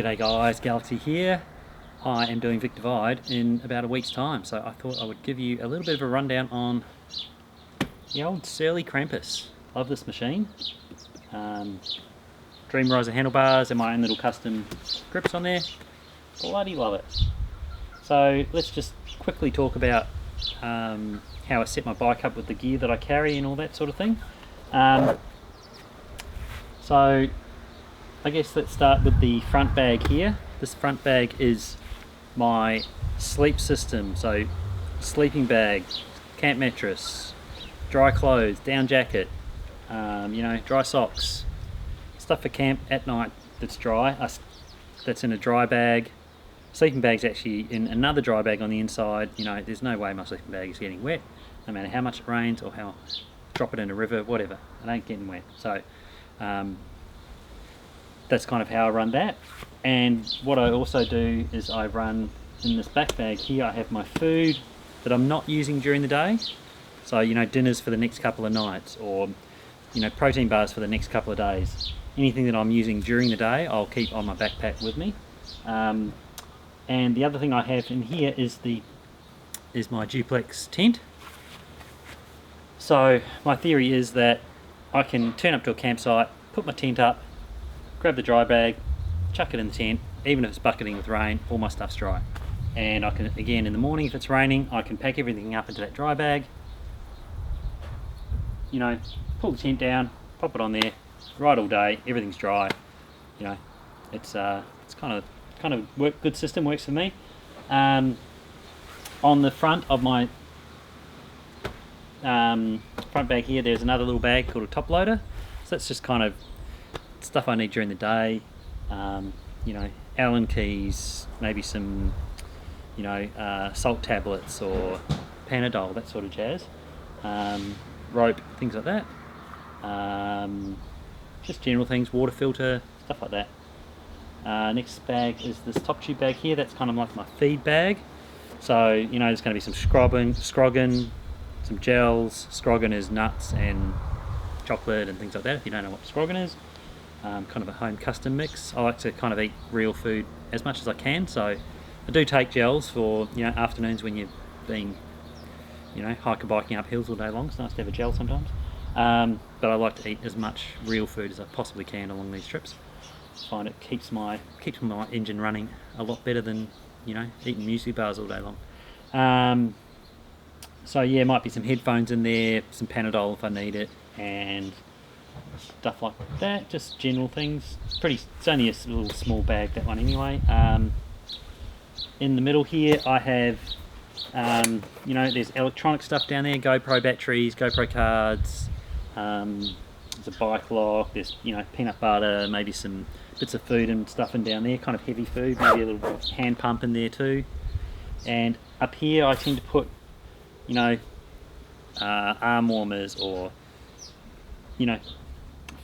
G'day guys, Galaxy here. I am doing Vic Divide in about a week's time, so I thought I would give you a little bit of a rundown on the old Surly Krampus. Love this machine. Dream Riser handlebars and my own little custom grips on there. Bloody love it. So let's just quickly talk about how I set my bike up with the gear that I carry and all that sort of thing. So I guess let's start with the front bag here. This front bag is my sleep system, so sleeping bag, camp mattress, dry clothes, down jacket, dry socks, stuff for camp at night that's dry, that's in a dry bag. Sleeping bag's actually in another dry bag on the inside. There's no way my sleeping bag is getting wet, no matter how much it rains or how drop it in a river, whatever, it ain't getting wet. So that's kind of how I run that. And what I also do is I run in this back bag here, I have my food that I'm not using during the day. So, dinners for the next couple of nights, or, protein bars for the next couple of days. Anything that I'm using during the day, I'll keep on my backpack with me. And the other thing I have in here is my Duplex Tent. So my theory is that I can turn up to a campsite, put my tent up, grab the dry bag, chuck it in the tent, even if it's bucketing with rain, all my stuff's dry. And I can, again, in the morning if it's raining, I can pack everything up into that dry bag, pull the tent down, pop it on there, ride all day, everything's dry. It's kind of good system, works for me. On the front of my front bag here, there's another little bag called a top loader. So that's just kind of stuff I need during the day. Allen keys, maybe some, salt tablets or Panadol, that sort of jazz. Rope, things like that. Just general things, water filter, stuff like that. Next bag is this top tube bag here. That's kind of like my feed bag. So, there's going to be some scroggin, some gels. Scroggin is nuts and chocolate and things like that, if you don't know what scroggin is. Kind of a home custom mix. I like to kind of eat real food as much as I can, so I do take gels for afternoons when you're being hiking biking up hills all day long. It's nice to have a gel sometimes, but I like to eat as much real food as I possibly can along these trips. I find it keeps my engine running a lot better than eating muesli bars all day long. So yeah, might be some headphones in there, some Panadol if I need it, and stuff like that, just general things. It's only a little small bag, that one anyway. In the middle here I have there's electronic stuff down there, GoPro batteries, GoPro cards, there's a bike lock, there's peanut butter, maybe some bits of food and stuff in down there, kind of heavy food, maybe a little hand pump in there too. And up here I tend to put arm warmers or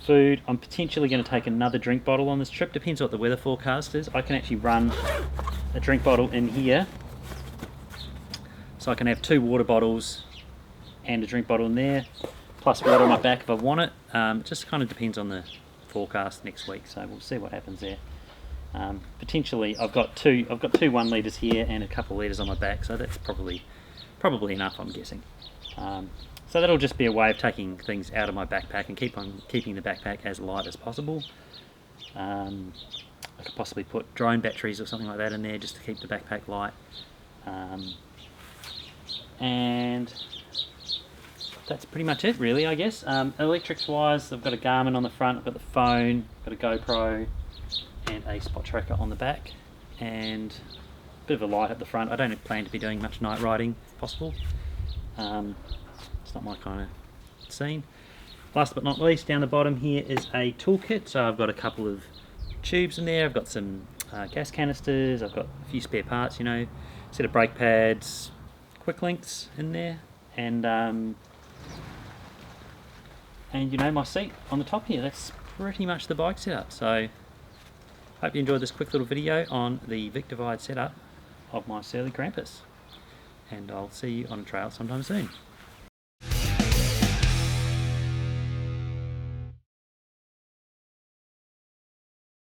food. I'm potentially going to take another drink bottle on this trip, depends what the weather forecast is. I can actually run a drink bottle in here, so I can have 2 water bottles and a drink bottle in there, plus water on my back if I want it. It just kind of depends on the forecast next week, so we'll see what happens there. Potentially I've got two 1 litres here and a couple of litres on my back, so that's probably enough, I'm guessing. So that'll just be a way of taking things out of my backpack and keeping the backpack as light as possible. I could possibly put drone batteries or something like that in there just to keep the backpack light. And that's pretty much it really, I guess. Electrics wise, I've got a Garmin on the front, I've got the phone, got a GoPro and a spot tracker on the back, and a bit of a light at the front. I don't plan to be doing much night riding if possible. It's not my kind of scene. Last but not least, down the bottom here is a toolkit. So I've got a couple of tubes in there, I've got some gas canisters, I've got a few spare parts, set of brake pads, quick links in there, and my seat on the top here. That's pretty much the bike setup. So hope you enjoyed this quick little video on the Vic Divide setup of my Surly Krampus, and I'll see you on a trail sometime soon.